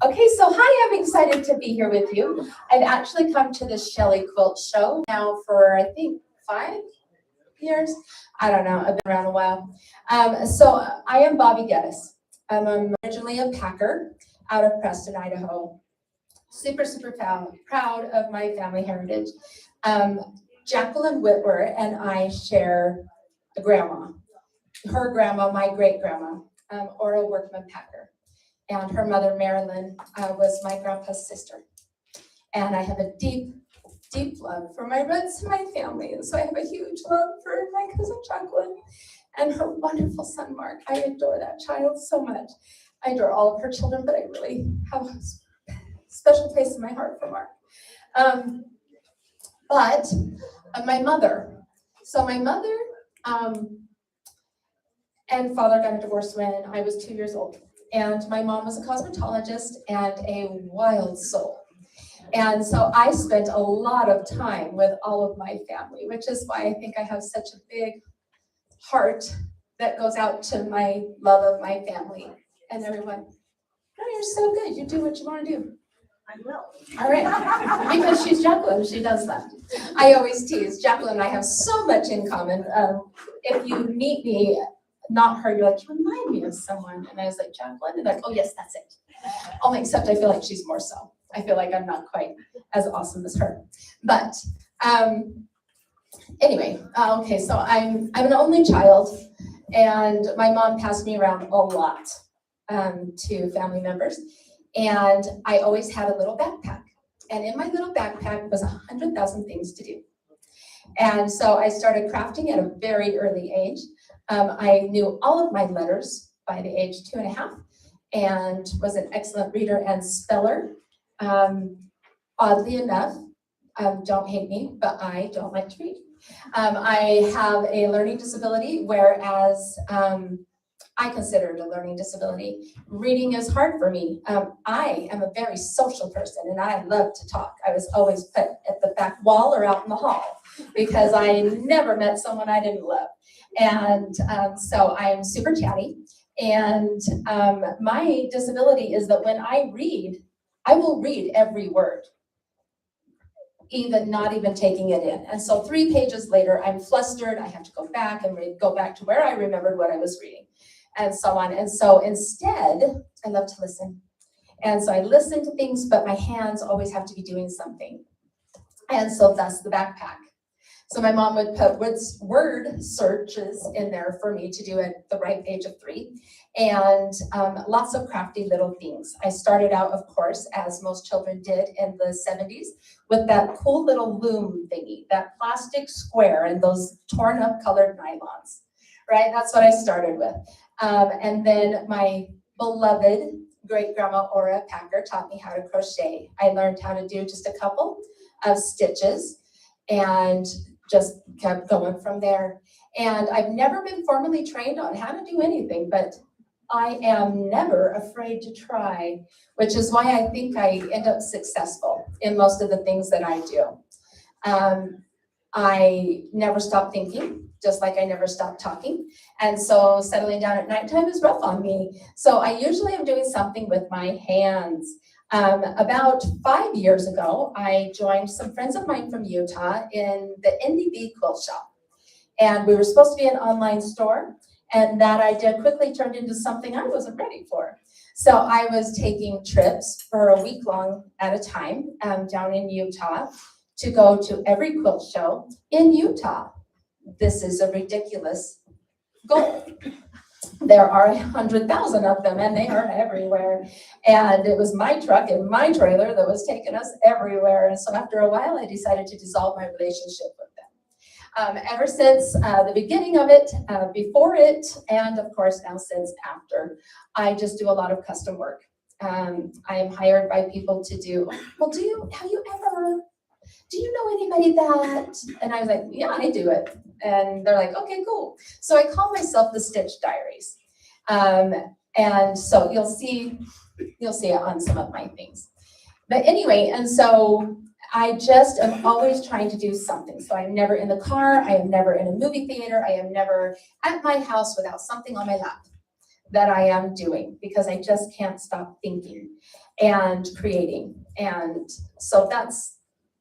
Okay, so hi, I'm excited to be here with you. I've actually come to the Shelley Quilt Show now for, I think, 5 years. I don't know, I've been around a while. So I am Bobbie Geddes. I'm originally a packer out of Preston, Idaho. Super, super proud of my family heritage. Jacqueline Whitwer and I share a grandma. Her grandma, my great-grandma, Ora Workman Packer. And her mother, Marilyn, was my grandpa's sister. And I have a deep, deep love for my roots and my family. And so I have a huge love for my cousin Jacqueline and her wonderful son, Mark. I adore that child so much. I adore all of her children, but I really have a special place in my heart for Mark. But my mother. So my mother and father got a divorce when I was 2 years old. And my mom was a cosmetologist and a wild soul. And so I spent a lot of time with all of my family, which is why I think I have such a big heart that goes out to my love of my family and everyone. Oh, you're so good. You do what you want to do. I will. All right. Because she's Jacqueline, she does that. I always tease. Jacqueline and I have so much in common. If you meet me, not her, you're like, you remind me of someone. And I was like, Jacqueline? And they're like, oh, yes, that's it. Only except I feel like she's more so. I feel like I'm not quite as awesome as her. But anyway, okay, so I'm an only child, and my mom passed me around a lot to family members. And I always had a little backpack. And in my little backpack was 100,000 things to do. And so I started crafting at a very early age. I knew all of my letters by the age 2.5 and was an excellent reader and speller. Oddly enough, don't hate me, but I don't like to read. I have a learning disability, whereas I consider it a learning disability. Reading is hard for me. I am a very social person and I love to talk. I was always put at the back wall or out in the hall because I never met someone I didn't love. And so I am super chatty. And my disability is that when I read, I will read every word, even not even taking it in. And so 3 pages later, I'm flustered. I have to go back and go back to where I remembered what I was reading and so on. And so instead, I love to listen. And so I listen to things, but my hands always have to be doing something. And so that's the backpack. So my mom would put word searches in there for me to do at the ripe age of 3, and lots of crafty little things. I started out, of course, as most children did in the 70s, with that cool little loom thingy, that plastic square and those torn up colored nylons, right? That's what I started with. And then my beloved great-grandma Ora Packer taught me how to crochet. I learned how to do just a couple of stitches and just kept going from there. And I've never been formally trained on how to do anything, but I am never afraid to try, which is why I think I end up successful in most of the things that I do. I never stop thinking, just like I never stop talking. And so settling down at nighttime is rough on me. So I usually am doing something with my hands. About 5 years ago, I joined some friends of mine from Utah in the Indie Bee Quilt Shop. And we were supposed to be an online store, and that idea quickly turned into something I wasn't ready for. So I was taking trips for a week long at a time down in Utah to go to every quilt show in Utah. This is a ridiculous goal. There are 100,000 of them, and they are everywhere. And it was my truck and my trailer that was taking us everywhere. And so after a while, I decided to dissolve my relationship with them. Ever since the beginning of it, before it, and of course now since after, I just do a lot of custom work. I am hired by people to do, well, do you know anybody that? And I was like, yeah, I do it. And they're like, okay, cool. So I call myself the Stitch Diaries. And so you'll see it on some of my things. But anyway, and so I just am always trying to do something. So I'm never in the car. I am never in a movie theater. I am never at my house without something on my lap. that I am doing because I just can't stop thinking and creating. And so that's,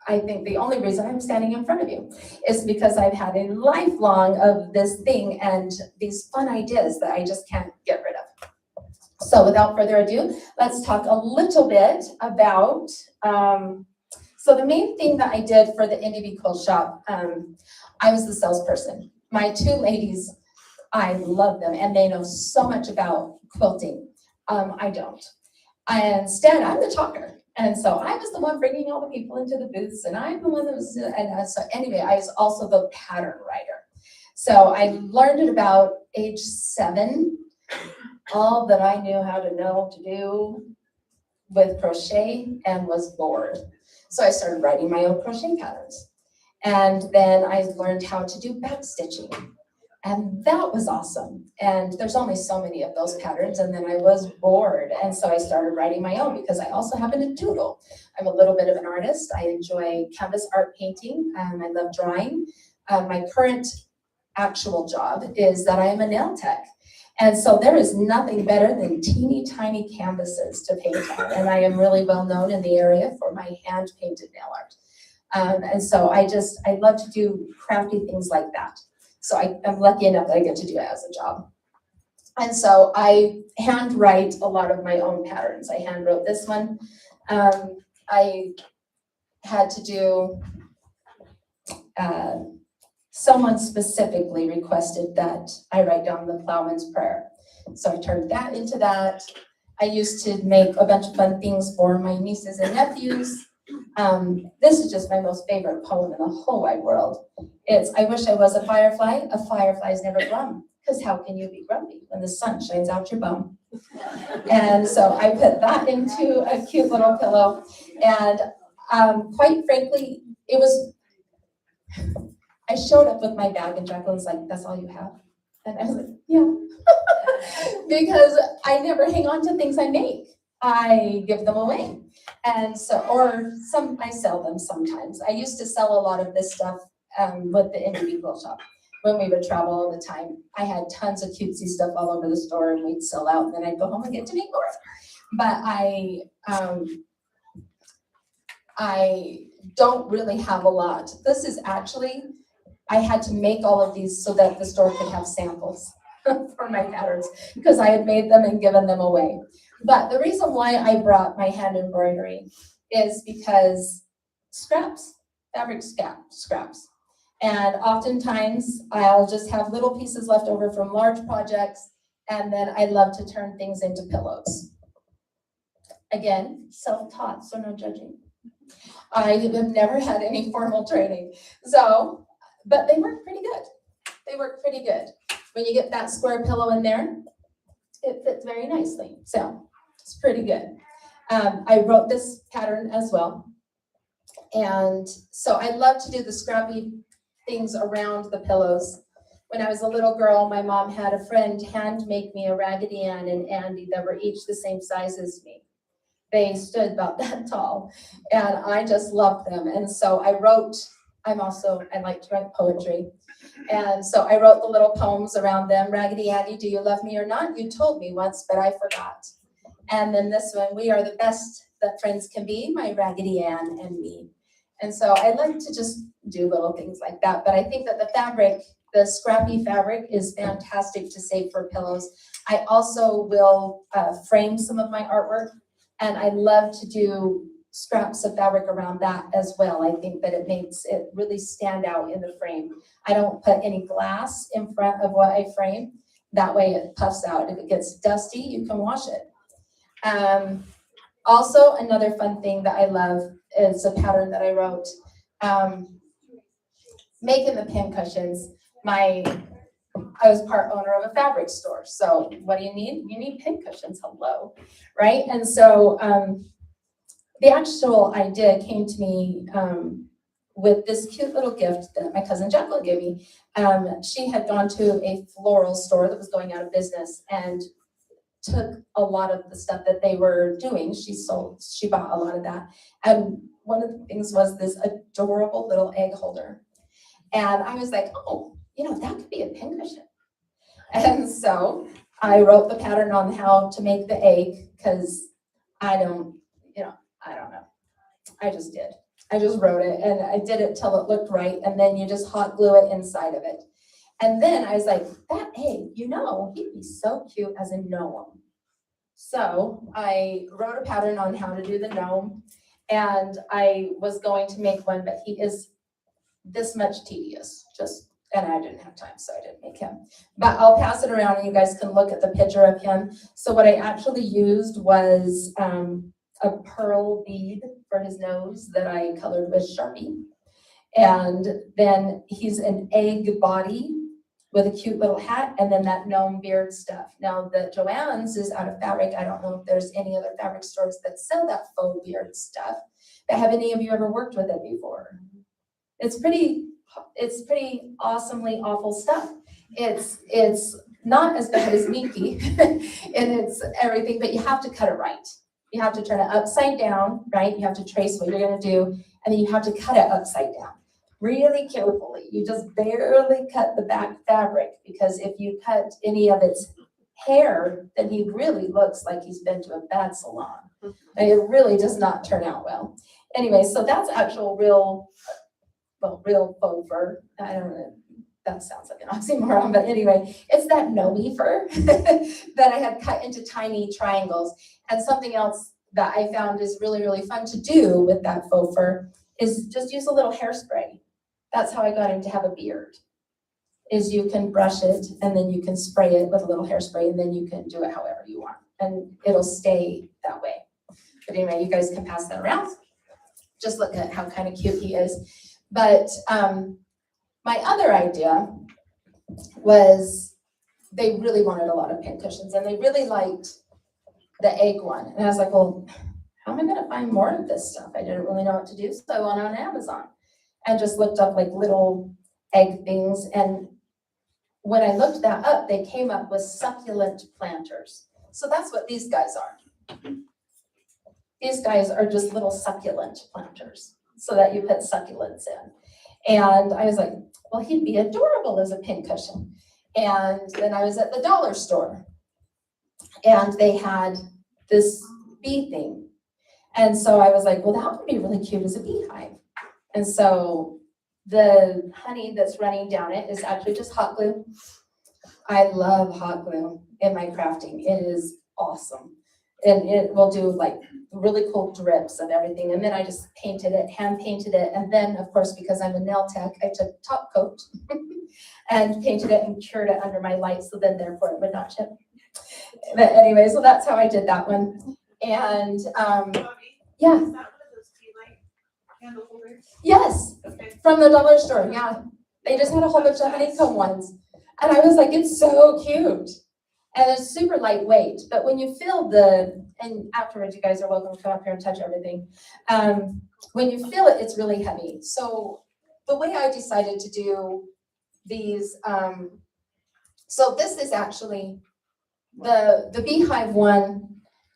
I think, the only reason I'm standing in front of you is because I've had a lifelong of this thing and these fun ideas that I just can't get rid of. So without further ado, let's talk a little bit about, so the main thing that I did for the Indie Bee Quilt Shop, I was the salesperson. My two ladies, I love them and they know so much about quilting. I don't. Instead, I'm the talker. And so I was the one bringing all the people into the booths and I'm the one that was, and so anyway, I was also the pattern writer. So I learned at about age 7, all that I knew how to do with crochet and was bored. So I started writing my own crochet patterns. And then I learned how to do back stitching. And that was awesome. And there's only so many of those patterns. And then I was bored. And so I started writing my own because I also happen to doodle. I'm a little bit of an artist. I enjoy canvas art painting. I love drawing. My current actual job is that I am a nail tech. And so there is nothing better than teeny tiny canvases to paint on. And I am really well known in the area for my hand painted nail art. And so I love to do crafty things like that. So I'm lucky enough that I get to do it as a job. And so I hand write a lot of my own patterns. I hand wrote this one. I had to do, someone specifically requested that I write down the Plowman's Prayer. So I turned that into that. I used to make a bunch of fun things for my nieces and nephews. This is just my most favorite poem in the whole wide world. It's, I wish I was a fireflies never glum, because how can you be grumpy when the sun shines out your bum? And so I put that into a cute little pillow. And quite frankly, it was, I showed up with my bag and Jacqueline's like, that's all you have? And I was like, yeah. Because I never hang on to things I make. I give them away. And so, or I sell them sometimes. I used to sell a lot of this stuff with the Indie Bee Quilt Shop when we would travel all the time. I had tons of cutesy stuff all over the store and we'd sell out and then I'd go home and get to make more. But I don't really have a lot. This is actually, I had to make all of these so that the store could have samples for my patterns because I had made them and given them away. But the reason why I brought my hand embroidery is because fabric scraps. And oftentimes I'll just have little pieces left over from large projects, and then I love to turn things into pillows. Again, self-taught, so no judging. I have never had any formal training. So, but they work pretty good. They work pretty good. When you get that square pillow in there, it fits very nicely. So it's pretty good. I wrote this pattern as well. And so I love to do the scrappy things around the pillows. When I was a little girl, my mom had a friend hand make me a Raggedy Ann and Andy that were each the same size as me. They stood about that tall, and I just loved them. And so I like to write poetry. And so I wrote the little poems around them. Raggedy Andy, do you love me or not? You told me once, but I forgot. And then this one, we are the best that friends can be, my Raggedy Ann and me. And so I like to just do little things like that. But I think that the fabric, the scrappy fabric, is fantastic to save for pillows. I also will frame some of my artwork, and I love to do scraps of fabric around that as well. I think that it makes it really stand out in the frame. I don't put any glass in front of what I frame. That way it puffs out. If it gets dusty, you can wash it. Also, another fun thing that I love is a pattern that I wrote, making the pin cushions. I was part owner of a fabric store. So what do you need? You need pin cushions, hello, right? And so the actual idea came to me with this cute little gift that my cousin Jacqueline gave me. She had gone to a floral store that was going out of business and took a lot of the stuff that they were doing. She bought a lot of that. And one of the things was this adorable little egg holder. And I was like, oh, that could be a pin cushion. And so I wrote the pattern on how to make the egg because I don't know. I just did. I just wrote it and I did it till it looked right. And then you just hot glue it inside of it. And then I was like, that egg, he'd be so cute as a gnome. So I wrote a pattern on how to do the gnome, and I was going to make one, but he is this much tedious, and I didn't have time, so I didn't make him. But I'll pass it around and you guys can look at the picture of him. So what I actually used was a pearl bead for his nose that I colored with Sharpie. And then he's an egg body with a cute little hat, and then that gnome beard stuff. Now the Joann's is out of fabric. I don't know if there's any other fabric stores that sell that faux beard stuff. But have any of you ever worked with it before? It's pretty awesomely awful stuff. It's not as bad as Minky, and it's everything, but you have to cut it right. You have to turn it upside down, right? You have to trace what you're gonna do, and then you have to cut it upside down. Really carefully. You just barely cut the back fabric, because if you cut any of its hair, then he really looks like he's been to a bad salon. And it really does not turn out well. Anyway, so that's actual real faux fur. I don't know. That sounds like an oxymoron, but anyway, it's that gnome fur that I had cut into tiny triangles. And something else that I found is really, really fun to do with that faux fur is just use a little hairspray. That's how I got him to have a beard, is you can brush it and then you can spray it with a little hairspray, and then you can do it however you want and it'll stay that way. But anyway, you guys can pass that around. Just look at how kind of cute he is. But my other idea was they really wanted a lot of pin cushions, and they really liked the egg one. And I was like, well, how am I going to find more of this stuff? I didn't really know what to do, so I went on Amazon and just looked up like little egg things. And when I looked that up, they came up with succulent planters. So that's what these guys are. These guys are just little succulent planters so that you put succulents in. And I was like, well, he'd be adorable as a pin cushion. And then I was at the dollar store and they had this bee thing. And so I was like, well, that would be really cute as a beehive. And so the honey that's running down it is actually just hot glue. I love hot glue in my crafting. It is awesome. And it will do like really cool drips of everything. And then I just painted it, hand painted it. And then of course, because I'm a nail tech, I took top coat and painted it and cured it under my light. So then therefore it would not chip. But anyway, so that's how I did that one. And yeah. Is that one of those tea light candle holders? Yes, Okay. from the dollar store, yeah. They just had a whole bunch of honeycomb ones. And I was like, it's so cute. And it's super lightweight, but when you feel and afterwards you guys are welcome to come up here and touch everything. When you feel it, it's really heavy. So the way I decided to do these, so this is actually the beehive one.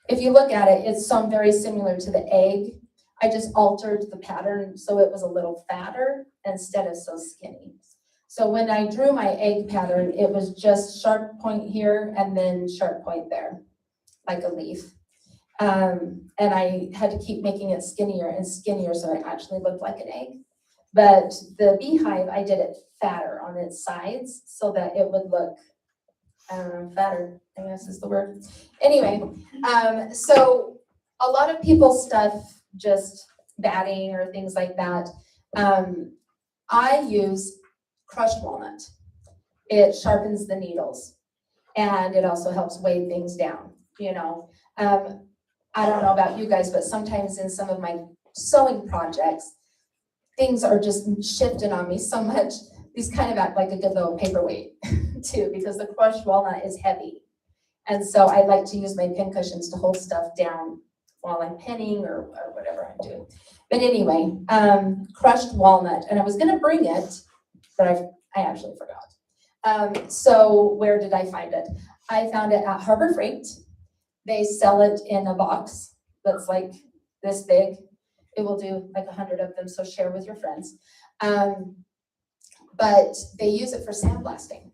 If you look at it, it's sewn very similar to the egg. I just altered the pattern so it was a little fatter instead of so skinny. So when I drew my egg pattern, it was just sharp point here and then sharp point there, like a leaf. And I had to keep making it skinnier and skinnier so it actually looked like an egg. But the beehive, I did it fatter on its sides so that it would look fatter, I guess is the word. Anyway, so a lot of people's stuff, just batting or things like that, I use crushed walnut. It sharpens the needles and it also helps weigh things down, you know. I don't know about you guys, but sometimes in some of my sewing projects, things are just shifting on me so much. These kind of act like a good little paperweight too, because the crushed walnut is heavy. And so I like to use my pin cushions to hold stuff down while I'm pinning or whatever I'm doing. But anyway, crushed walnut, and I was gonna bring it, but I actually forgot. So where did I find it? I found it at Harbor Freight. They sell it in a box that's like this big. It will do like 100 of them, so share with your friends. But they use it for sandblasting.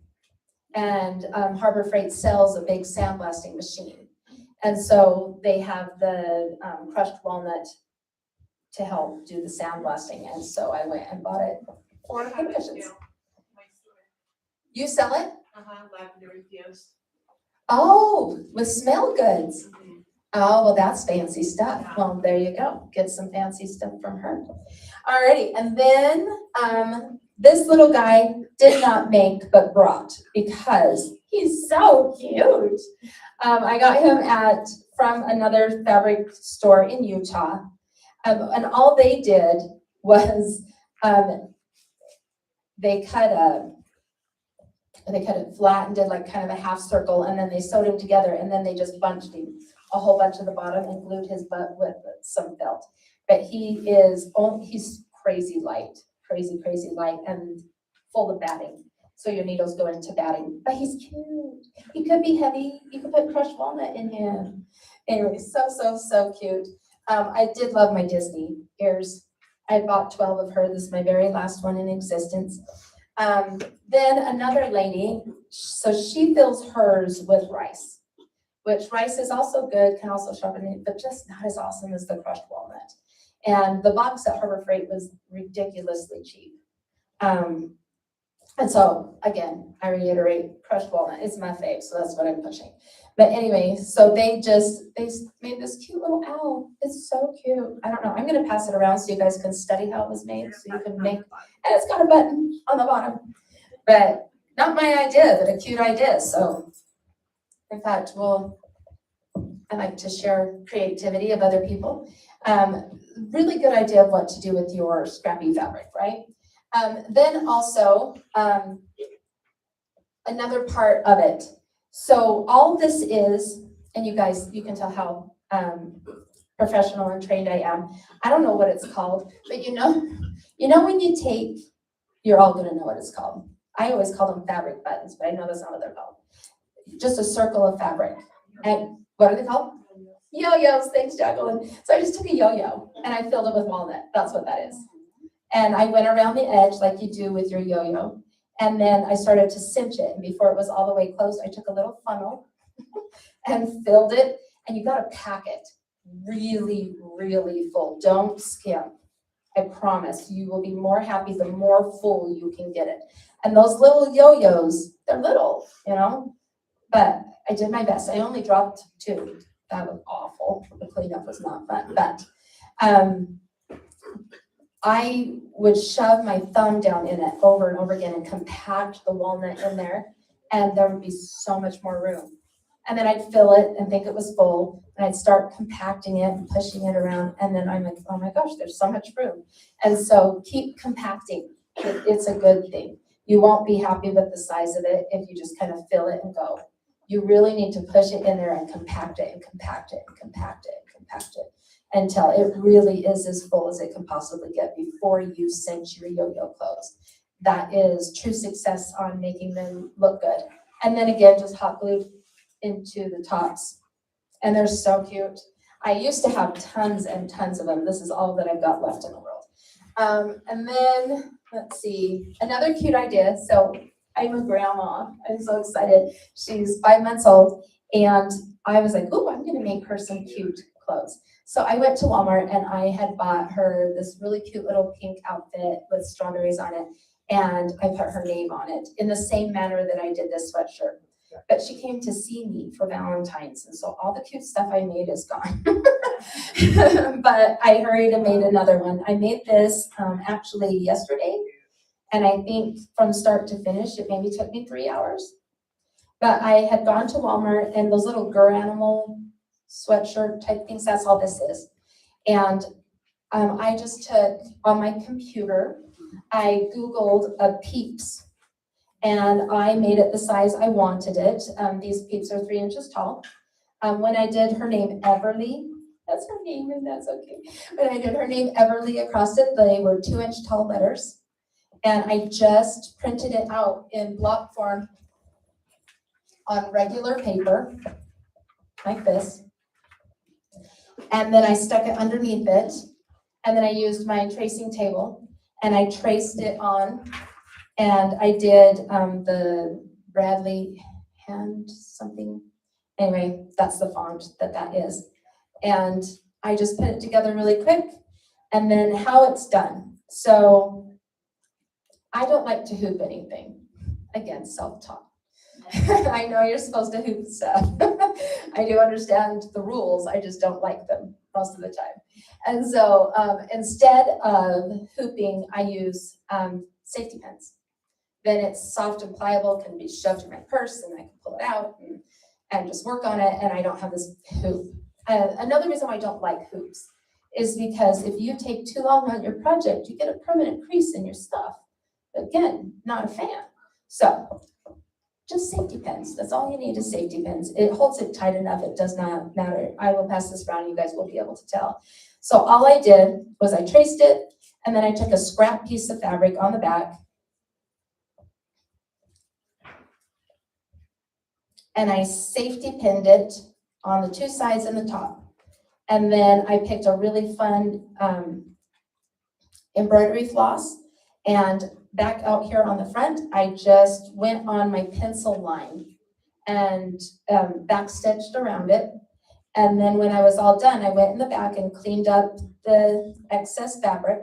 and Harbor Freight sells a big sandblasting machine. And so they have the crushed walnut to help do the sandblasting. And so I went and bought it for I have it cushions. now. My store. You sell it? Lavender infused. Oh, with smell goods. Mhm. Oh, well, that's fancy stuff. Yeah. Well, there you go. Get some fancy stuff from her. Alrighty, and then this little guy did not make but brought because he's so cute. I got him from another fabric store in Utah, and all they did was they cut it flat and did like kind of a half circle, and then they sewed him together, and then they just bunched him a whole bunch of the bottom and glued his butt with some felt. But he's crazy light, crazy light, and full of batting. So your needles go into batting. But he's cute. He could be heavy. You could put crushed walnut in him. Anyway, so cute. I did love my Disney ears. I bought 12 of her. This is my very last one in existence. Then another lady, so she fills hers with rice, which rice is also good, can also sharpen it, but just not as awesome as the crushed walnut. And the box at Harbor Freight was ridiculously cheap. And so again, I reiterate, crushed walnut is my fave, so that's what I'm pushing. But anyway, so they made this cute little owl. It's so cute. I don't know. I'm gonna pass it around so you guys can study how it was made, so you can make. And it's got a button on the bottom, but not my idea, but a cute idea. So, in fact, I like to share creativity of other people. Really good idea of what to do with your scrappy fabric, right? Then also, another part of it. So all this is, and you guys, you can tell how professional and trained I am. I don't know what it's called, but you know when you take, you're all gonna know what it's called. I always call them fabric buttons, but I know that's not what they're called. Just a circle of fabric. And what are they called? Yo-yos. Thanks, Jacqueline. So I just took a yo-yo and I filled it with walnut. That's what that is. And I went around the edge like you do with your yo-yo. And then I started to cinch it. And before it was all the way closed, I took a little funnel and filled it. And you got to pack it really, really full. Don't skimp. I promise you will be more happy the more full you can get it. And those little yo-yos, they're little, but I did my best. I only dropped 2. That was awful. The cleanup was not fun, but I would shove my thumb down in it over and over again and compact the walnut in there, and there would be so much more room. And then I'd fill it and think it was full, and I'd start compacting it and pushing it around, and then I'm like, oh my gosh, there's so much room. And so keep compacting. It's a good thing. You won't be happy with the size of it if you just kind of fill it and go. You really need to push it in there and compact it and compact it and compact it and compact it until it really is as full as it can possibly get before you cinch your yo-yo closed. That is true success on making them look good. And then again, just hot glued into the tops. And they're so cute. I used to have tons and tons of them. This is all that I've got left in the world. And then, let's see, another cute idea. So I'm a grandma. I'm so excited. She's 5 months old. And I was like, oh, I'm going to make her some cute clothes. So I went to Walmart and I had bought her this really cute little pink outfit with strawberries on it. And I put her name on it in the same manner that I did this sweatshirt. But she came to see me for Valentine's. And so all the cute stuff I made is gone. But I hurried and made another one. I made this actually yesterday. And I think from start to finish, it maybe took me 3 hours. But I had gone to Walmart and those little Gur Animal sweatshirt type things, that's all this is. And I just took on my computer, I Googled a Peeps and I made it the size I wanted it. These Peeps are 3 inches tall. When I did her name Everly, that's her name and that's okay. When I did her name Everly across it, they were 2-inch tall letters. And I just printed it out in block form on regular paper, like this. And then I stuck it underneath it. And then I used my tracing table and I traced it on. And I did the Bradley hand something. Anyway, that's the font that is. And I just put it together really quick, and then how it's done. So I don't like to hoop anything. Again, self-taught. I know you're supposed to hoop stuff. I do understand the rules, I just don't like them most of the time. And so instead of hooping, I use safety pins. Then it's soft and pliable, can be shoved in my purse, and I can pull it out and just work on it, and I don't have this hoop. Another reason why I don't like hoops is because if you take too long on your project, you get a permanent crease in your stuff. Again, not a fan. So just safety pins. That's all you need is safety pins. It holds it tight enough. It does not matter. I will pass this around. You guys will be able to tell. So all I did was I traced it, and then I took a scrap piece of fabric on the back, and I safety pinned it on the two sides and the top. And then I picked a really fun embroidery floss, and back out here on the front, I just went on my pencil line and back stitched around it. And then when I was all done, I went in the back and cleaned up the excess fabric.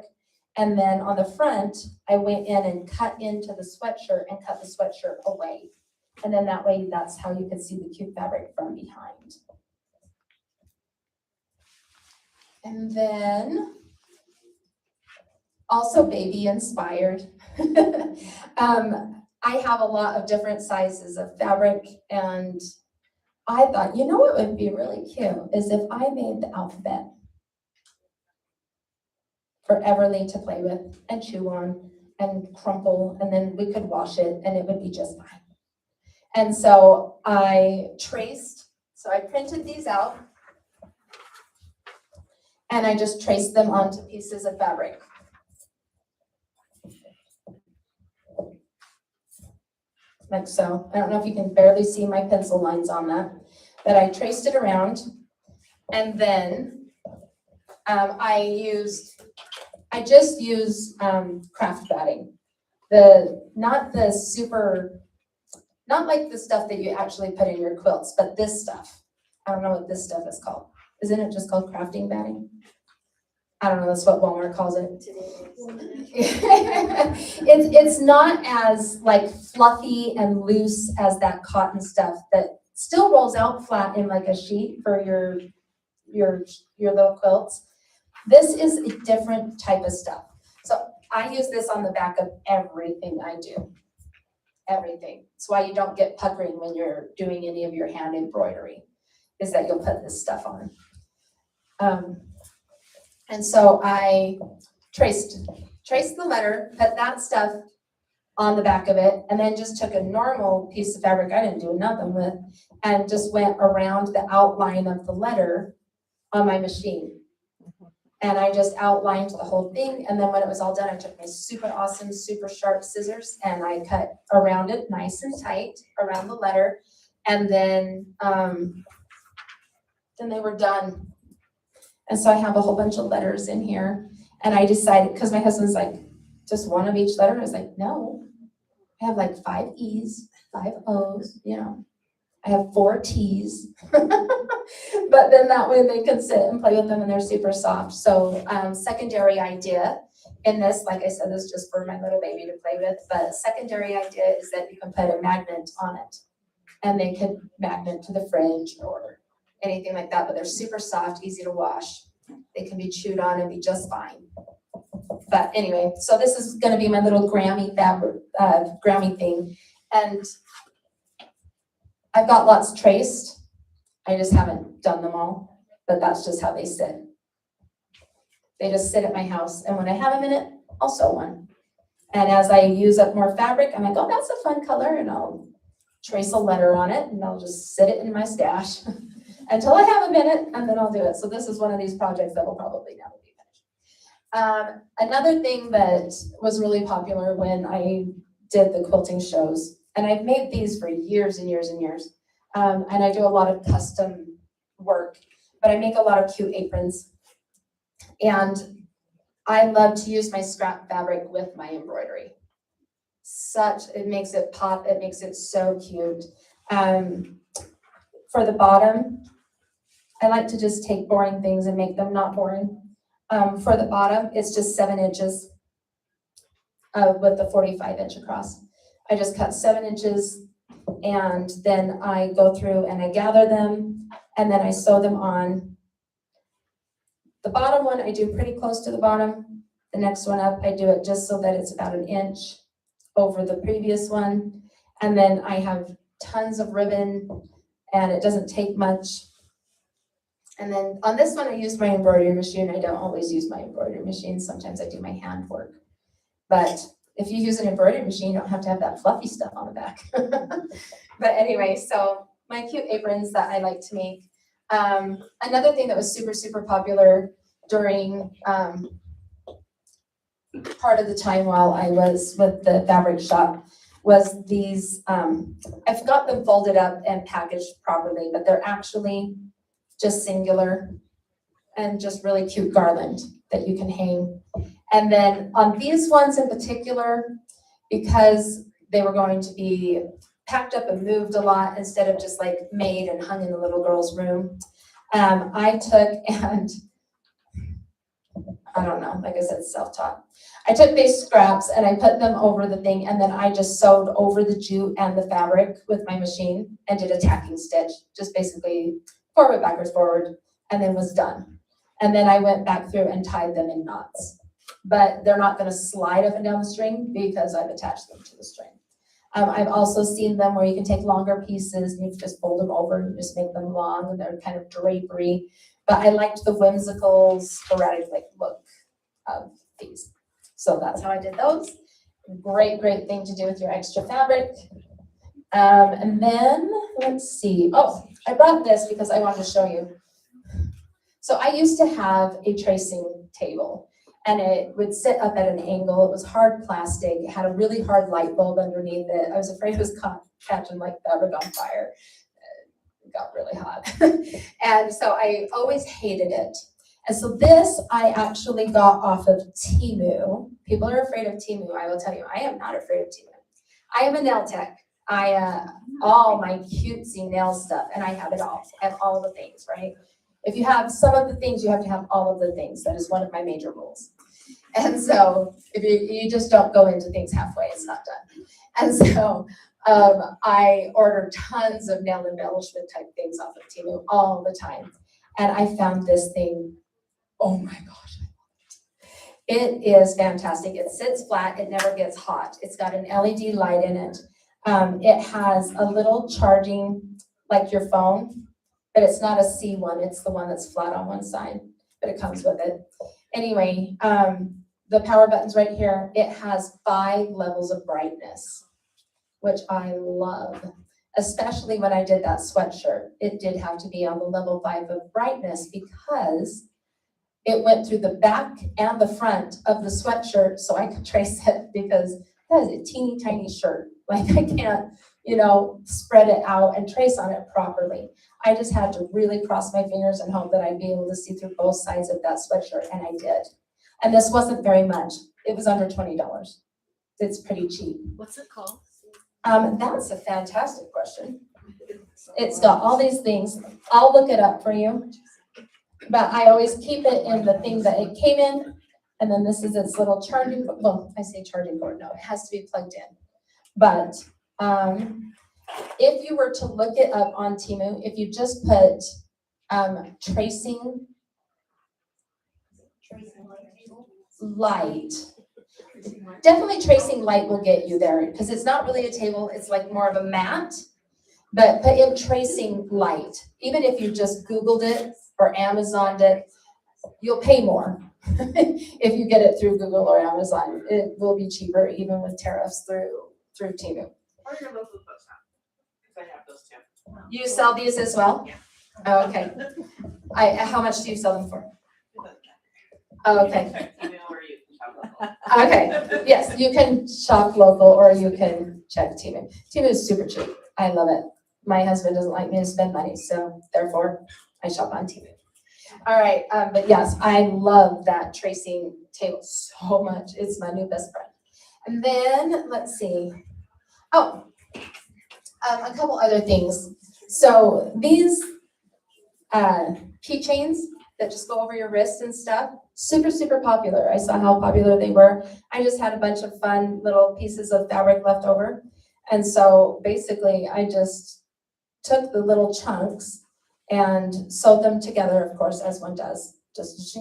And then on the front, I went in and cut into the sweatshirt and cut the sweatshirt away. And then that way, that's how you can see the cute fabric from behind. And then also baby inspired. I have a lot of different sizes of fabric, and I thought, you know what would be really cute is if I made the alphabet for Everly to play with and chew on and crumple, and then we could wash it and it would be just fine. And so I printed these out, and I just traced them onto pieces of fabric. Like so. I don't know if you can barely see my pencil lines on that, but I traced it around, and then I just use craft batting. Not like the stuff that you actually put in your quilts, but this stuff. I don't know what this stuff is called. Isn't it just called crafting batting? I don't know, that's what Walmart calls it. It's not as like fluffy and loose as that cotton stuff that still rolls out flat in like a sheet for your little quilts. This is a different type of stuff. So I use this on the back of everything I do. Everything. It's why you don't get puckering when you're doing any of your hand embroidery, is that you'll put this stuff on. And so I traced the letter, put that stuff on the back of it, and then just took a normal piece of fabric I didn't do nothing with, and just went around the outline of the letter on my machine. And I just outlined the whole thing, and then when it was all done, I took my super awesome, super sharp scissors, and I cut around it nice and tight around the letter, and then they were done. And so I have a whole bunch of letters in here, and I decided, because my husband's like, just one of each letter. I was like, no, I have like 5 E's, 5 O's, you know. I have 4 T's, but then that way they can sit and play with them, and they're super soft. So secondary idea in this, like I said, this is just for my little baby to play with, but secondary idea is that you can put a magnet on it, and they could magnet to the fridge or anything like that, but they're super soft, easy to wash. They can be chewed on and be just fine. But anyway, so this is gonna be my little Grammy fabric, Grammy thing. And I've got lots traced. I just haven't done them all, but that's just how they sit. They just sit at my house, and when I have a minute, I'll sew one. And as I use up more fabric, I'm like, oh, that's a fun color, and I'll trace a letter on it, and I'll just sit it in my stash until I have a minute, and then I'll do it. So this is one of these projects that will probably never be finished. Another thing that was really popular when I did the quilting shows, and I've made these for years and years and years, and I do a lot of custom work, but I make a lot of cute aprons. And I love to use my scrap fabric with my embroidery. it makes it pop, it makes it so cute. For the bottom, I like to just take boring things and make them not boring. For the bottom, it's just 7 inches with the 45-inch across. I just cut 7 inches, and then I go through and I gather them, and then I sew them on. The bottom one I do pretty close to the bottom. The next one up, I do it just so that it's about 1 inch over the previous one. And then I have tons of ribbon, and it doesn't take much. And then on this one, I use my embroidery machine. I don't always use my embroidery machine. Sometimes I do my handwork. But if you use an embroidery machine, you don't have to have that fluffy stuff on the back. But anyway, so my cute aprons that I like to make. Another thing that was super, super popular during part of the time while I was with the fabric shop was these, I've got them folded up and packaged properly, but they're actually just singular and just really cute garland that you can hang. And then on these ones in particular, because they were going to be packed up and moved a lot instead of just like made and hung in the little girl's room, I took and, I don't know, like I said, self-taught. I took these scraps and I put them over the thing, and then I just sewed over the jute and the fabric with my machine and did a tacking stitch, just basically forward, backwards, forward, and then was done. And then I went back through and tied them in knots. But they're not going to slide up and down the string because I've attached them to the string. I've also seen them where you can take longer pieces and you just fold them over and just make them long, and they're kind of drapery. But I liked the whimsical, sporadic look of these. So that's how I did those. Great, great thing to do with your extra fabric. And then, let's see. Oh, I brought this because I wanted to show you. So I used to have a tracing table, and it would sit up at an angle. It was hard plastic. It had a really hard light bulb underneath it. I was afraid it was catching like fabric on fire. It got really hot. And so I always hated it. And so this I actually got off of Temu. People are afraid of Temu. I will tell you, I am not afraid of Temu. I am a nail tech. All my cutesy nail stuff, and I have it all. I have all the things, right? If you have some of the things, you have to have all of the things. That is one of my major rules. And so if you just don't go into things halfway, it's not done. And so I order tons of nail embellishment type things off of Temu all the time. And I found this thing, oh my gosh. It is fantastic. It sits flat, it never gets hot. It's got an LED light in it. It has a little charging, like your phone, but it's not a C one, it's the one that's flat on one side, but it comes with it. Anyway, the power button's right here. It has 5 levels of brightness, which I love, especially when I did that sweatshirt. It did have to be on the level 5 of brightness because it went through the back and the front of the sweatshirt so I could trace it, because that is a teeny tiny shirt. Like I can't, spread it out and trace on it properly. I just had to really cross my fingers and hope that I'd be able to see through both sides of that sweatshirt, and I did. And this wasn't very much. It was under $20. It's pretty cheap. What's it called? That's a fantastic question. It's got all these things. I'll look it up for you. But I always keep it in the thing that it came in. And then this is its little charging, well, I say charging cord. No, it has to be plugged in. But if you were to look it up on Temu, if you just put tracing light, definitely tracing light will get you there, because it's not really a table, it's like more of a mat. But put in tracing light. Even if you just Googled it or Amazoned it, you'll pay more if you get it through Google or Amazon. It will be cheaper even with tariffs through Temu. Or your local post office, because I have those too. You sell these as well? Yeah. Oh, okay. How much do you sell them for? Oh, okay. Email or you can shop local. Okay. Yes, you can shop local or you can check Temu. Temu is super cheap. I love it. My husband doesn't like me to spend money, so therefore I shop on Temu. All right, but yes, I love that tracing table so much. It's my new best friend. And then, let's see. Oh, a couple other things. So these keychains that just go over your wrist and stuff, super, super popular. I saw how popular they were. I just had a bunch of fun little pieces of fabric left over. And so basically I just took the little chunks and sewed them together, of course, as one does. Just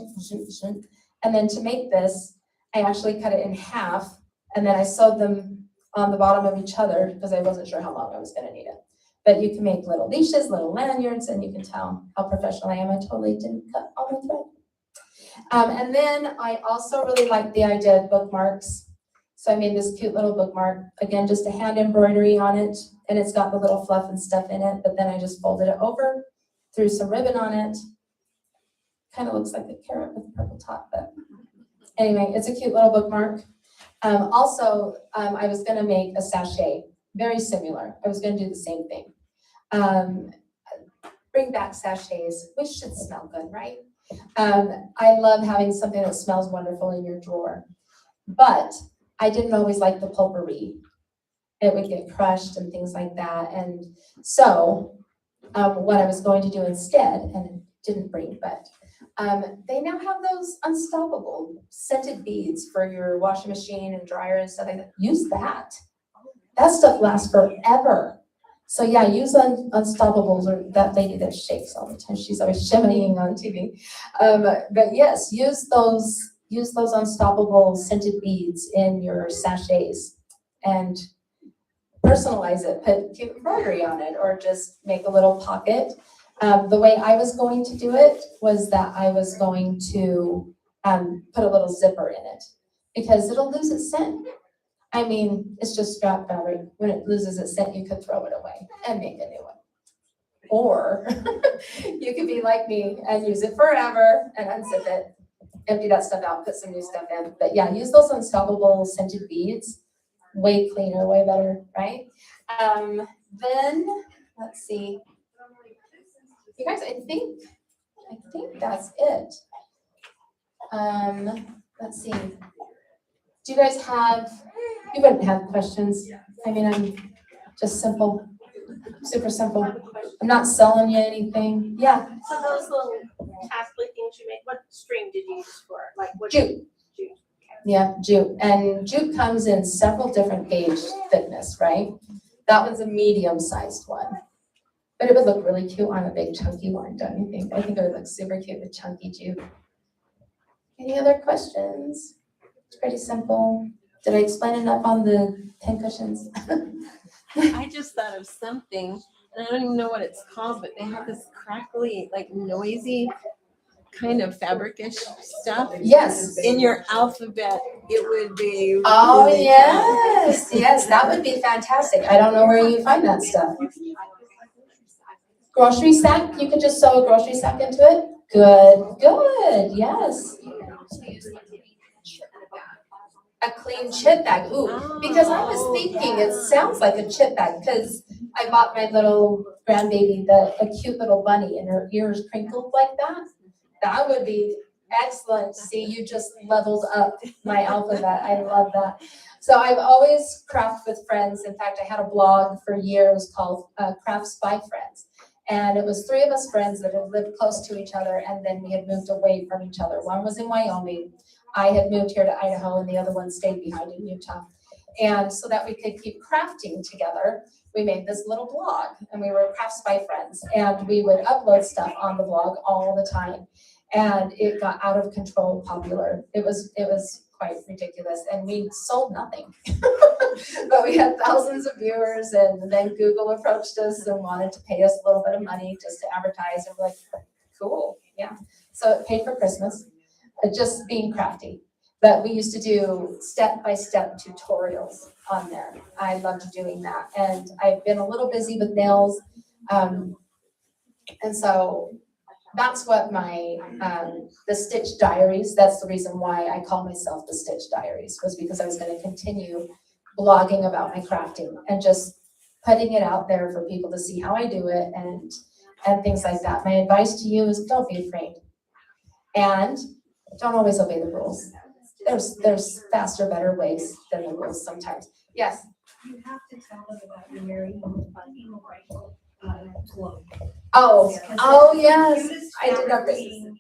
and then to make this, I actually cut it in half, and then I sewed them on the bottom of each other because I wasn't sure how long I was going to need it. But you can make little leashes, little lanyards, and you can tell how professional I am. I totally didn't cut all my thread. And then I also really like the idea of bookmarks. So I made this cute little bookmark, again, just a hand embroidery on it, and it's got the little fluff and stuff in it, but then I just folded it over, threw some ribbon on it. Kind of looks like a carrot with a purple top, but anyway, it's a cute little bookmark. Also, I was gonna make a sachet, very similar. I was gonna do the same thing. Bring back sachets, which should smell good, right? I love having something that smells wonderful in your drawer, but I didn't always like the potpourri. It would get crushed and things like that. And so what I was going to do instead, and it didn't bring, but they now have those unstoppable scented beads for your washing machine and dryer and stuff like that. Use that. That stuff lasts forever. So yeah, use Unstoppables, or that lady that shakes all the time. She's always shimmying on TV. But yes, use those Unstoppable scented beads in your sachets and personalize it. Put cute embroidery on it, or just make a little pocket. The way I was going to do it was that I was going to put a little zipper in it because it'll lose its scent. I mean, it's just scrap fabric. When it loses its scent, you could throw it away and make a new one. Or you could be like me and use it forever and unzip it, empty that stuff out, put some new stuff in. But yeah, use those Unstoppable scented beads. Way cleaner, way better, right? Then, let's see. You guys, I think that's it. Let's see. Do you guys you wouldn't have questions? I mean, I'm just simple, super simple. I'm not selling you anything. Yeah. So those little tassel things you make, what string did you use for it? Like what? Jute. Jute. Yeah, jute. And jute comes in several different gauge thickness, right? That one's a medium-sized one. But it would look really cute on a big chunky one, don't you think? I think it would look super cute with chunky jute. Any other questions? It's pretty simple. Did I explain enough on the pincushions? I just thought of something, and I don't even know what it's called, but they have this crackly, like noisy kind of fabric-ish stuff. Yes. In your alphabet, it would be. Oh, really yes. Yes, that would be fantastic. I don't know where you find that stuff. Grocery sack, you could just sew a grocery sack into it. Good, good, yes. A clean chip bag, ooh, because I was thinking it sounds like a chip bag, because I bought my little grandbaby a cute little bunny and her ears crinkled like that. That would be excellent. See, you just leveled up my alphabet. I love that. So I've always crafted with friends. In fact, I had a blog for years called Crafts by Friends. And it was 3 of us friends that had lived close to each other, and then we had moved away from each other. One was in Wyoming. I had moved here to Idaho, and the other one stayed behind in Utah. And so that we could keep crafting together, we made this little blog, and we were Crafts by Friends. And we would upload stuff on the blog all the time. And it got out of control popular. It was quite ridiculous, and we sold nothing. But we had thousands of viewers, and then Google approached us and wanted to pay us a little bit of money just to advertise, and we're like, cool, yeah. So it paid for Christmas, just being crafty. But we used to do step-by-step tutorials on there. I loved doing that, and I've been a little busy with nails, and so that's what my, the Stitch Diaries, that's the reason why I call myself the Stitch Diaries, was because I was going to continue blogging about my crafting and just putting it out there for people to see how I do it and things like that. My advice to you is don't be afraid, and don't always obey the rules. there's faster, better ways than the rules sometimes. Yes. You have to tell them about your Mary globe. Oh, yes. I did not think.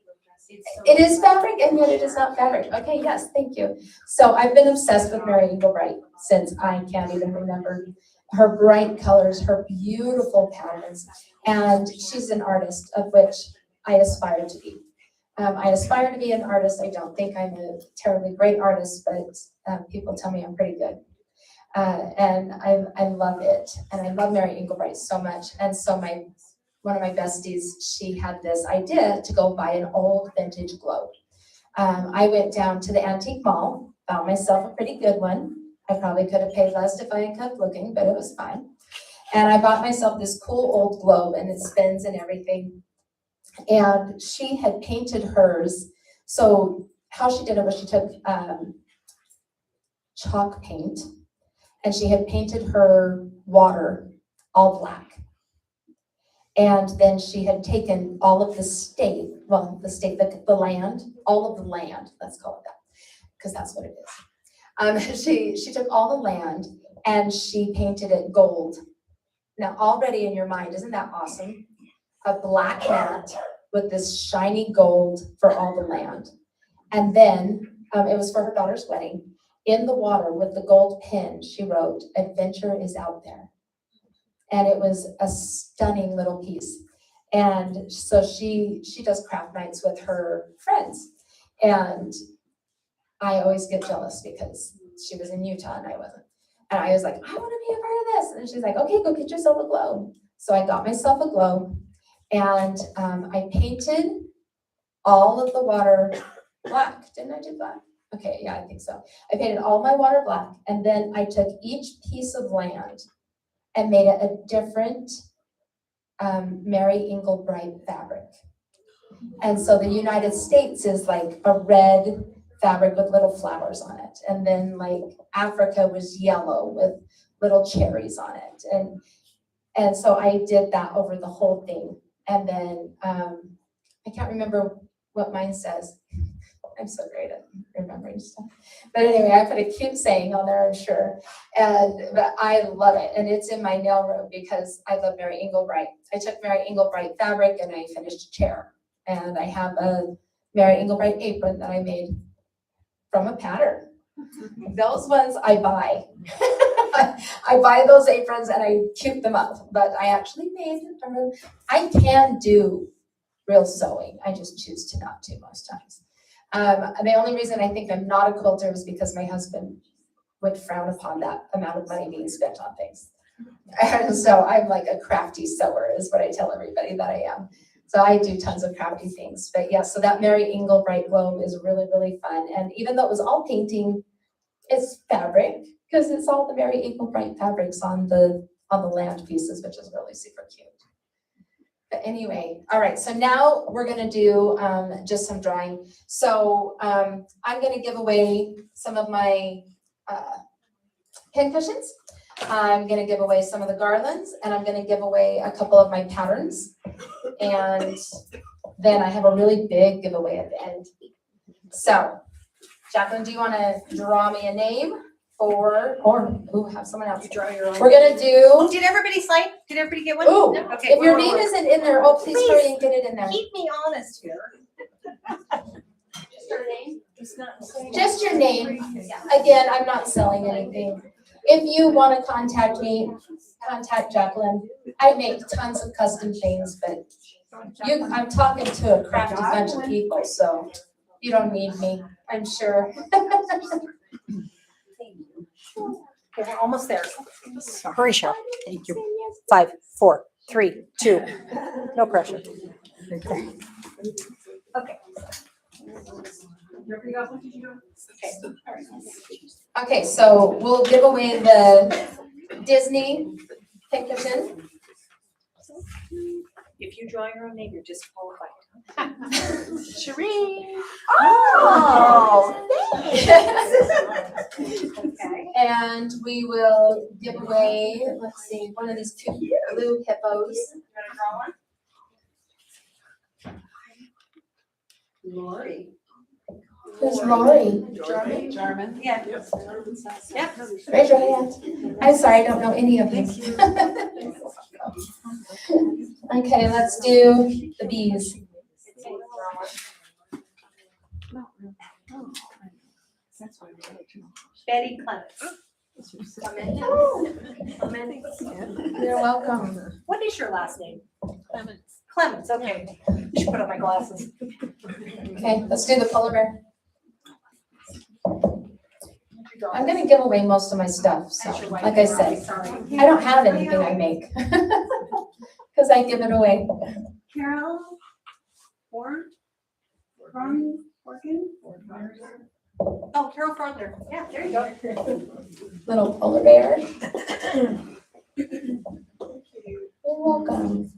It is fabric and yet it is not fabric. Okay, yes, thank you. So I've been obsessed with Mary Eaglebright since I can't even remember. Her bright colors, her beautiful patterns, and she's an artist of which I aspire to be. I aspire to be an artist. I don't think I'm a terribly great artist, but people tell me I'm pretty good. And I love it. And I love Mary Eaglebright so much. And so one of my besties, she had this idea to go buy an old vintage globe. I went down to the antique mall, found myself a pretty good one. I probably could have paid less if I had kept looking, but it was fine. And I bought myself this cool old globe, and it spins and everything. And she had painted hers. So how she did it was she took chalk paint, and she had painted her water all black. And then she had taken all of the land, all of the land, let's call it that, because that's what it is. She took all the land and she painted it gold. Now already in your mind, isn't that awesome? A black mat with this shiny gold for all the land. And then it was for her daughter's wedding. In the water with the gold pin, she wrote, "Adventure is out there." And it was a stunning little piece. And so she does craft nights with her friends. And I always get jealous because she was in Utah and I wasn't. And I was like, I want to be a part of this. And she's like, okay, go get yourself a globe. So I got myself a globe, and I painted all of the water black. Didn't I do black? Okay, yeah, I think so. I painted all my water black, and then I took each piece of land and made it a different Mary Eaglebright fabric. And so the United States is like a red fabric with little flowers on it. And then like Africa was yellow with little cherries on it. And so I did that over the whole thing. And then I can't remember what mine says. I'm so great at remembering stuff. But anyway, I put a cute saying on there, I'm sure. But I love it. And it's in my nail room because I love Mary Eaglebright. I took Mary Eaglebright fabric and I finished a chair. And I have a Mary Eaglebright apron that I made from a pattern. Those ones I buy. I buy those aprons and I cute them up. But I actually made them. I can do real sewing. I just choose to not to most times. The only reason I think I'm not a quilter is because my husband would frown upon that amount of money being spent on things. And so I'm like a crafty sewer is what I tell everybody that I am. So I do tons of crafty things. But yeah, so that Mary Eaglebright globe is really, really fun. And even though it was all painting, it's fabric because it's all the Mary Eaglebright fabrics on the land pieces, which is really super cute. But anyway, all right, so now we're gonna do just some drawing. So I'm gonna give away some of my pin cushions. I'm gonna give away some of the garlands, and I'm gonna give away a couple of my patterns. And then I have a really big giveaway at the end. So, Jacqueline, do you wanna draw me a name? Or have someone else. You draw your own. We're gonna do. Did everybody sign? Did everybody get one? Ooh, Okay. if your name isn't in there, please hurry and get it in there. Keep me honest here. Just her name? It's not. Just your name. Again, I'm not selling anything. If you want to contact me, contact Jacqueline. I make tons of custom things, but I'm talking to a crafty bunch of people, so you don't need me, I'm sure. Okay, we're almost there. Hurry, Cheryl. Thank you. 5, 4, 3, 2. No pressure. Okay. Okay, so we'll give away the Disney pin cushion. If you draw your own name, you're disqualified. Cherie. Oh, Okay. and we will give away, let's see, one of these cute blue hippos. Lori. Who's Lori? Jarman. Yeah. Yeah. Raise your hand. I'm sorry, I don't know any of you. Okay, let's do the bees. Betty Clements. You're welcome. What is your last name? Clements. Clements, okay. I should put on my glasses. Okay, let's do the polar bear. I'm gonna give away most of my stuff, so, like I said, I don't have anything I make. Cause I give it away. Carol. Ford. Ron Morgan. Oh, Carol Frogner. Yeah, there you go. Little polar bear. You're welcome.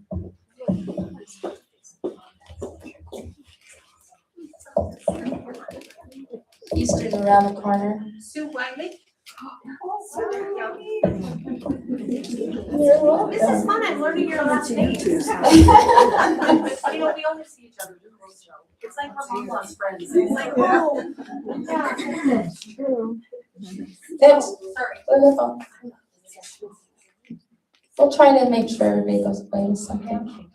Easter's around the corner. Sue Wiley. You're welcome. This is fun. I'm learning your last name. You know, we only see each other. It's like we're long lost friends. It's like, oh. Thanks. Sorry. Wonderful. We'll try to make sure everybody goes away in a second.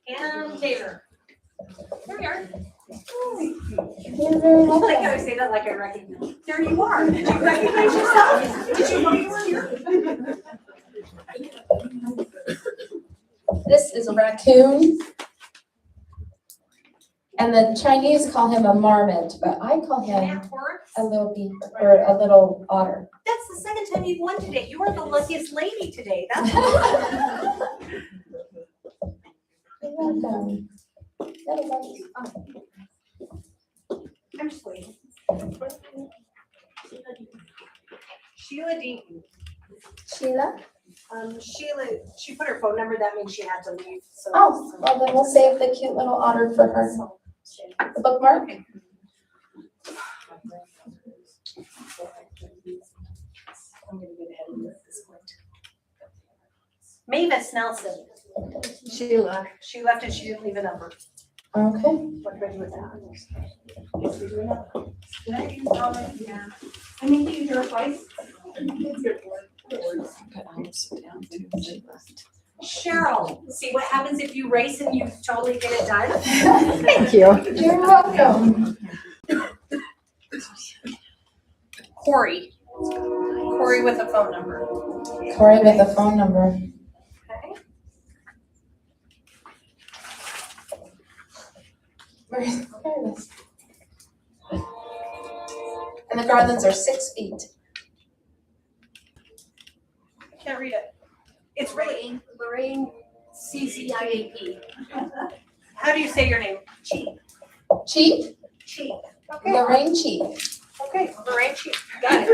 And Taylor. There we are. You're very I like how welcome. I say that like I recognize. There you are. Did you recognize yourself? Did you know you were here? This is a raccoon. And the Chinese call him a marmot, but I call him Matt Horace. a little beaver, or a little otter. That's the second time you've won today. You are the luckiest lady today. That's You're welcome. Everybody. I'm just waiting. Sheila Deaton. Sheila? Sheila, she put her phone number. That means she had to leave. So. Oh, well then we'll save the cute little otter for her. The bookmark? I'm gonna get ahead of you at this point. Mavis Nelson. Sheila. She left and she didn't leave a number. Okay. What do I do with that? I mean, you do it twice. Cheryl, see what happens if you race and you totally get it done? Thank you. You're welcome. Corey. Corey with a phone number. Corey with a phone number. Okay. Where is this? And the garlands are 6 feet. I can't read it. It's really Lorraine, CCIAP. How do you say your name? Cheap. Cheap? Cheap. Okay. Lorraine Cheap. Okay, Lorraine Cheap. Got it.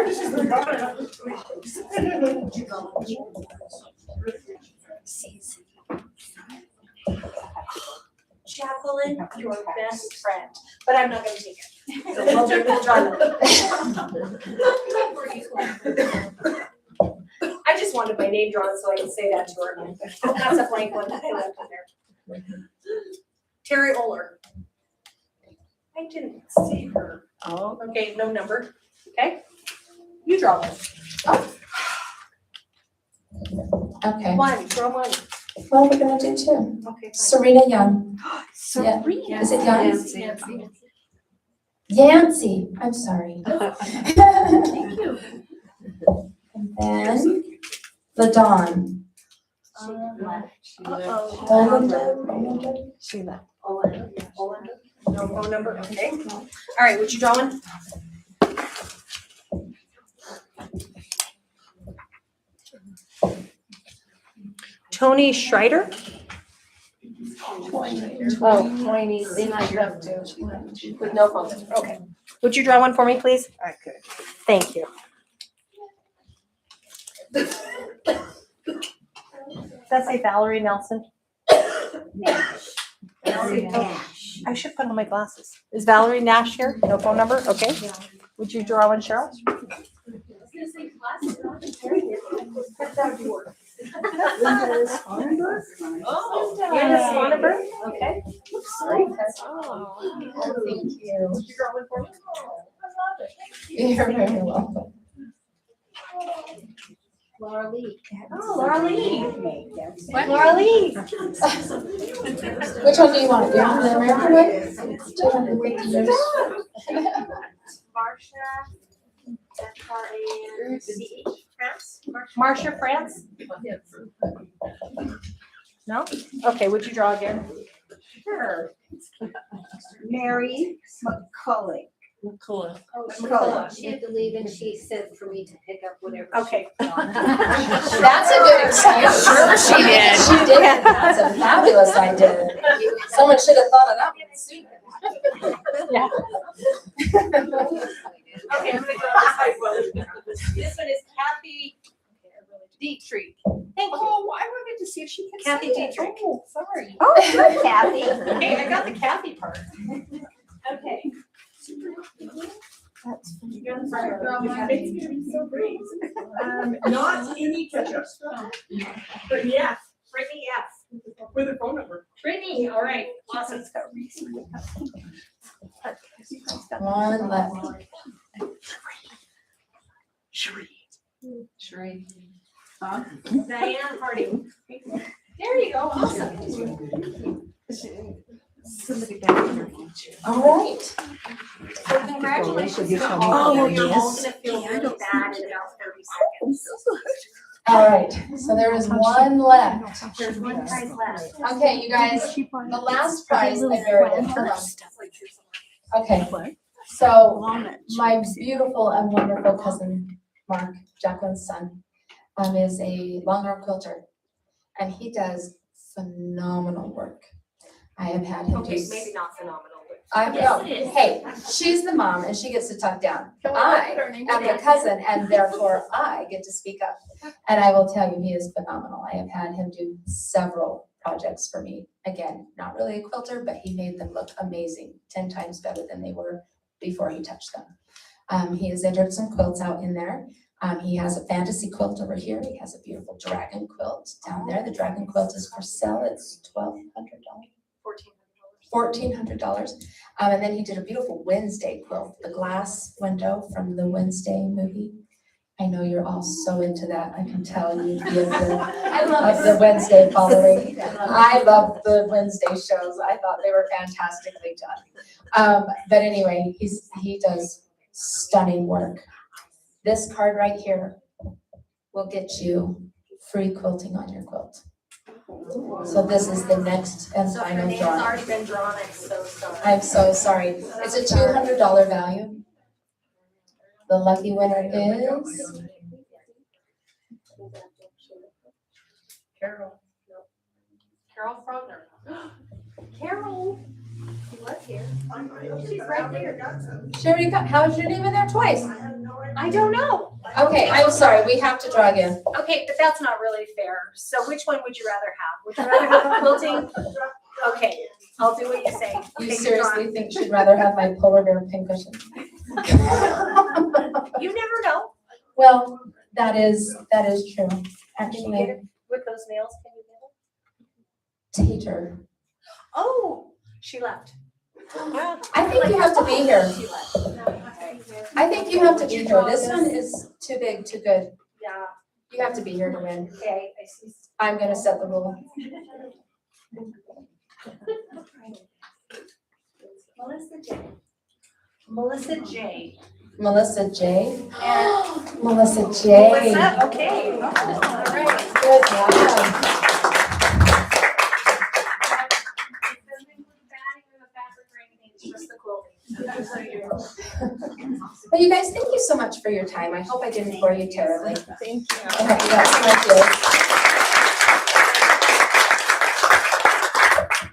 Jacqueline, your best friend, but I'm not gonna take it. So we'll draw that. I just wanted my name drawn so I could say that to her. That's a blank one that I left in there. Terry Oler. I didn't see her. Oh. Okay, no number. Okay. You draw one. Okay. One, draw one. Well, we're gonna do 2. Okay, fine. Serena Young. Yeah. Is it Young? Yancey. I'm sorry. Thank you. And then the Dawn. Belinda. Sheila. No phone number, okay. All right, what you drawing? Tony Schreider? Oh, Tiny, then I left too. With no phone number, okay. Would you draw one for me, please? I could. Thank you. Does that say Valerie Nelson? Nash. I should put on my glasses. Is Valerie Nash here? No phone number? Okay. Would you draw one, Cheryl? Oh. Linda Swanenberg? Okay. Oh, thank you. Would you draw one for me? You're very welcome. Laura Lee. Oh, Laura Lee. What? Laura Lee. Which one do you want? Do you want the American one? 250 years. Marcia. F-R-A-N-C-H. France? Marcia France? No? Okay, would you draw again? Sure. Mary McCullough. Cool. McCullough. She had to leave and she said for me to pick up whatever. Okay. That's a good excuse. Sure she did. She did. That's a fabulous idea. Someone should have thought of that one sooner. Okay, I'm gonna go this way. This one is Kathy Dietrich. Thank you. Oh, I wanted to see if she could Kathy say it. Dietrich. Oh, sorry. Oh, good, Kathy. Okay, I got the Kathy part. Okay. You're the front row. It's gonna be so great. Not any ketchup. But yes, Brittany, yes. with a phone number. Brittany, all right. Awesome. One left. Sheree. Diane Harding. There you go. Awesome. Somebody back here. All right. So congratulations to Oh, all. You're all yes. gonna feel really bad in about 30 seconds. All right. So there is one left. There's one prize left. Okay, you guys, the last prize I buried it. Hold on. Okay. So my beautiful and wonderful cousin, Mark, Jacqueline's son, is a long arm quilter. And he does phenomenal work. I have had him do. Okay, maybe not phenomenal, but. Hey, she's the mom and she gets to talk down. I am the cousin and therefore I get to speak up. And I will tell you, he is phenomenal. I have had him do several projects for me. Again, not really a quilter, but he made them look amazing, 10 times better than they were before he touched them. He has entered some quilts out in there. He has a fantasy quilt over here. He has a beautiful dragon quilt down there. The dragon quilt is for sale. It's $1,200. $1,400. And then he did a beautiful Wednesday quilt, the glass window from the Wednesday movie. I know you're all so into that. I can tell you of the Wednesday following. I love the Wednesday shows. I thought they were fantastically done. But anyway, he does stunning work. This card right here will get you free quilting on your quilt. So this is the next and So her final name's drawing. already been drawn, I'm so sorry. I'm so sorry. It's a $200 value. The lucky winner is Carol. Carol Frogner. Carol. She was here. She's right there. Sherry. How's your name in there twice? I don't know. Okay, I'm sorry. We have to draw again. Okay, but that's not really fair. So which one would you rather have? Would you rather have a quilting? Okay, I'll do what you say. You Okay, you're seriously think she'd rather have my polar bear pincushion? drawn. You never know. Well, that is true. Can you get Actually, it with those nails? Can you get it? Tater. Oh, she left. I think you have to be here. She left. I think you have to be here. This one is too big, too good. Yeah, You have to be here to win. okay, I see. I'm gonna set the rule. Melissa J. Melissa J. Melissa J. And Melissa J. Melissa, okay. All right. Good job. Well, you guys, thank you so much for your time. I hope I didn't bore you terribly. Thank you. Okay, that's my gift.